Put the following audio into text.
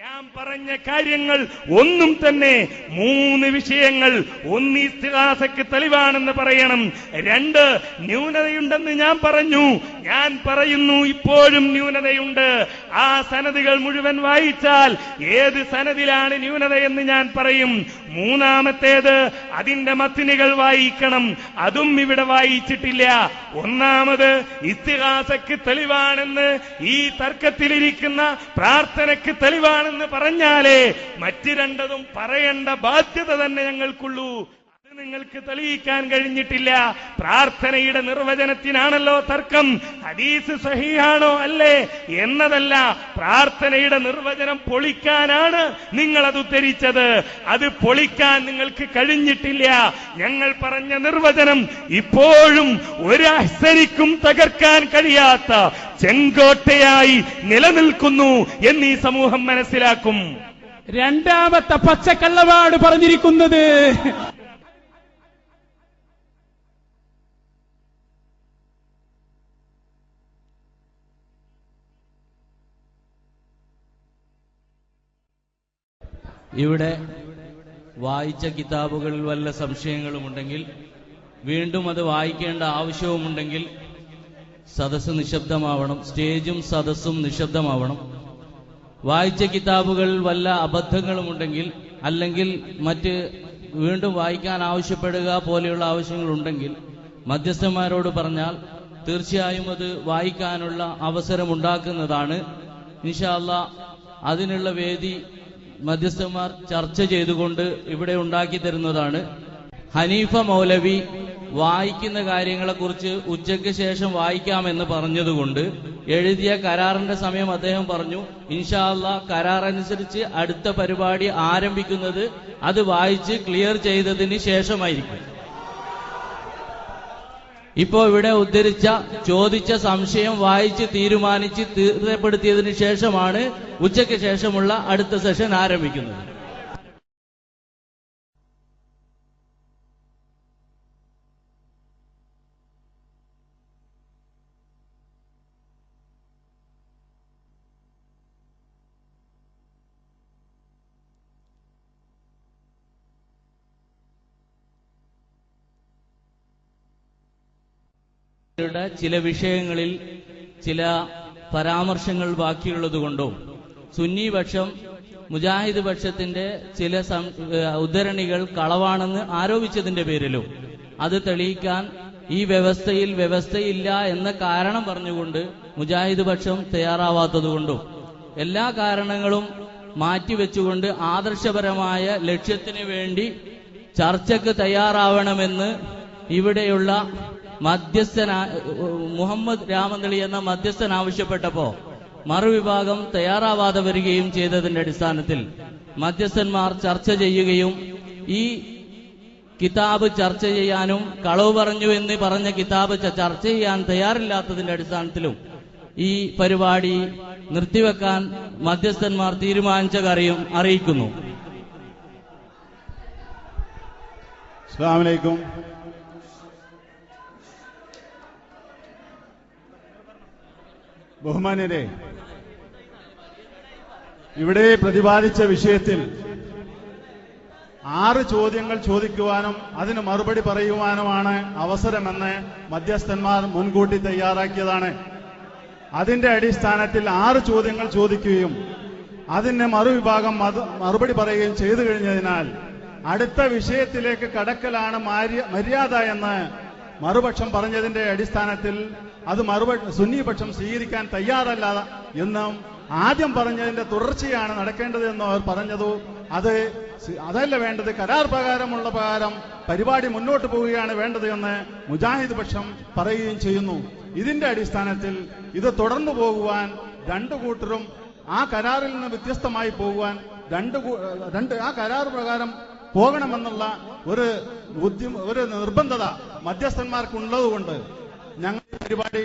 ഞാൻ പറഞ്ഞ കാര്യങ്ങൾ ഒന്നും തന്നെ 3 വിഷയങ്ങൾ. 1 ഇസ്തിഗാസക്ക് തെളിവാണെന്ന് പറയണം. 2 ന്യൂനതയുണ്ടെന്ന് ഞാൻ പറഞ്ഞു. ഞാൻ പറയുന്നു ഇപ്പോഴും ന്യൂനതയുണ്ട്. ആ സനദുകൾ മുഴുവൻ വായിച്ചാൽ ഏത് സനദിലാണ് ന്യൂനതയെന്ന് ഞാൻ പറയും. 3-മത്തേത് അതിന്റെ മത്നുകൾ വായിക്കണം. അതും ഇവിടെ വായിച്ചിട്ടില്ല. 1-മത് ഇസ്തിഗാസക്ക് തെളിവാണെന്ന് ഈ തർക്കത്തിലിരിക്കുന്ന പ്രാർത്ഥനയ്ക്ക് തെളിവാണെന്ന് പറഞ്ഞാലേ മറ്റ് 2 പറയേണ്ട ബാധ്യത തന്നെ ഞങ്ങൾക്കുള്ളൂ. അത് നിങ്ങൾക്ക് തെളിയിക്കാൻ കഴിഞ്ഞിട്ടില്ല. പ്രാർത്ഥനയുടെ നിർവചനത്തിനാണല്ലോ തർക്കം. ഹദീസ് സഹീഹാണോ അല്ലേ എന്നതല്ല, പ്രാർത്ഥനയുടെ നിർവചനം പൊളിക്കാനാണ് നിങ്ങൾ അത് ഉദ്ധരിച്ചത്. അത് പൊളിക്കാൻ നിങ്ങൾക്ക് കഴിഞ്ഞിട്ടില്ല. ഞങ്ങൾ പറഞ്ഞ നിർവചനം ഇപ്പോഴും ഒരു അഹ്സനിക്കും തകർക്കാൻ കഴിയാത്ത ചെങ്കോട്ടയായി നിലനിൽക്കുന്നു എന്ന് ഈ സമൂഹം മനസ്സിലാക്കും. 2-മത്തെ പച്ചക്കള്ളമാണ് പറഞ്ഞിരിക്കുന്നത്. ഇവിടെ വായിച്ച കിതാബുകളിൽ വല്ല സംശയങ്ങളുമുണ്ടെങ്കിൽ, വീണ്ടും അത് വായിക്കേണ്ട ആവശ്യവുമുണ്ടെങ്കിൽ സദസ്സ് നിശബ്ദമാവണം. സ്റ്റേജും സദസ്സും നിശബ്ദമാവണം. വായിച്ച കിതാബുകളിൽ വല്ല അബദ്ധങ്ങളുമുണ്ടെങ്കിൽ, അല്ലെങ്കിൽ മറ്റ് വീണ്ടും വായിക്കാൻ ആവശ്യപ്പെടുക പോലെയുള്ള ആവശ്യങ്ങളുണ്ടെങ്കിൽ മധ്യസ്ഥന്മാരോട് പറഞ്ഞാൽ തീർച്ചയായും അത് വായിക്കാനുള്ള അവസരമുണ്ടാക്കുന്നതാണ്. ഇൻഷാ അല്ലാഹ് അതിനുള്ള വേദി മധ്യസ്ഥന്മാർ ചർച്ച ചെയ്തുകൊണ്ട് ഇവിടെ ഉണ്ടാക്കി തരുന്നതാണ്. ഹനീഫ മൗലവി വായിക്കുന്ന കാര്യങ്ങളെക്കുറിച്ച് ഉച്ചയ്ക്ക് ശേഷം വായിക്കാമെന്ന് പറഞ്ഞതുകൊണ്ട് എഴുതിയ കരാറിന്റെ സമയം അദ്ദേഹം പറഞ്ഞു ഇൻഷാ അല്ലാഹ് കരാർ അനുസരിച്ച് അടുത്ത പരിപാടി ആരംഭിക്കുന്നത് അത് വായിച്ച് ക്ലിയർ ചെയ്തതിന് ശേഷമായിരിക്കും. ഇപ്പോ ഇവിടെ ഉദ്ധരിച്ച ചോദിച്ച സംശയം വായിച്ച് തീരുമാനിച്ച് തീർച്ചപ്പെടുത്തിയതിനു ശേഷമാണ് ഉച്ചയ്ക്ക് ശേഷമുള്ള അടുത്ത സെഷൻ ആരംഭിക്കുന്നത്. ചില വിഷയങ്ങളിൽ ചില പരാമർശങ്ങൾ ബാക്കിയുള്ളതുകൊണ്ടോ സുന്നി പക്ഷം മുജാഹിദ് പക്ഷത്തിന്റെ ചില ഉദ്ധരണികൾ കളവാണെന്ന് ആരോപിച്ചതിന്റെ പേരിലോ അത് തെളിയിക്കാൻ ഈ വ്യവസ്ഥയില്ല എന്ന കാരണം പറഞ്ഞുകൊണ്ട് മുജാഹിദ് പക്ഷം തയ്യാറാവാത്തതുകൊണ്ടോ എല്ലാ കാരണങ്ങളും മാറ്റിവെച്ചുകൊണ്ട് ആദർശപരമായ ലക്ഷ്യത്തിന് വേണ്ടി ചർച്ചയ്ക്ക് തയ്യാറാവണമെന്ന് ഇവിടെയുള്ള മുഹമ്മദ് രാമന്തളി എന്ന മധ്യസ്ഥൻ ആവശ്യപ്പെട്ടപ്പോ മറുവിഭാഗം തയ്യാറാവാതെ വരികയും ചെയ്തതിന്റെ അടിസ്ഥാനത്തിൽ മധ്യസ്ഥന്മാർ ചർച്ച ചെയ്യുകയും ഈ കിതാബ് ചർച്ച ചെയ്യാനും കളവ് പറഞ്ഞു എന്ന് പറഞ്ഞ കിതാബ് ചർച്ച ചെയ്യാൻ തയ്യാറില്ലാത്തതിന്റെ അടിസ്ഥാനത്തിലും ഈ പരിപാടി നിർത്തിവെക്കാൻ മധ്യസ്ഥന്മാർ തീരുമാനിച്ച കാര്യം അറിയിക്കുന്നു. അസ്സലാമു അലൈക്കും. ബഹുമാന്യരെ, ഇവിടെ പ്രതിപാദിച്ച വിഷയത്തിൽ 6 ചോദ്യങ്ങൾ ചോദിക്കുവാനും അതിന് മറുപടി പറയുവാനുമാണ് അവസരമെന്ന് മധ്യസ്ഥന്മാർ മുൻകൂട്ടി തയ്യാറാക്കിയതാണ്. അതിന്റെ അടിസ്ഥാനത്തിൽ 6 ചോദ്യങ്ങൾ ചോദിക്കുകയും അതിന് മറുവിഭാഗം മറുപടി പറയുകയും ചെയ്തു കഴിഞ്ഞതിനാൽ അടുത്ത വിഷയത്തിലേക്ക് കടക്കലാണ് മര്യാദ എന്ന് മറുപക്ഷം പറഞ്ഞതിന്റെ അടിസ്ഥാനത്തിൽ അത് സുന്നിപക്ഷം സ്വീകരിക്കാൻ തയ്യാറല്ല എന്നും ആദ്യം പറഞ്ഞതിന്റെ തുടർച്ചയാണ് നടക്കേണ്ടത് എന്നും അവർ പറഞ്ഞതു. അതല്ല വേണ്ടത്, കരാർ പ്രകാരം പരിപാടി മുന്നോട്ട് പോവുകയാണ് വേണ്ടത് എന്ന് മുജാഹിദ് പക്ഷം പറയുകയും ചെയ്യുന്നു. ഇതിന്റെ അടിസ്ഥാനത്തിൽ ഇത് തുടർന്നു പോകുവാൻ 2 കൂട്ടരും ആ കരാറിൽ നിന്ന് വ്യത്യസ്തമായി പോകുവാൻ ആ കരാർ പ്രകാരം പോകണമെന്നുള്ള ഒരു നിർബന്ധത മധ്യസ്ഥന്മാർക്കുള്ളതുകൊണ്ട് ഞങ്ങൾ പരിപാടി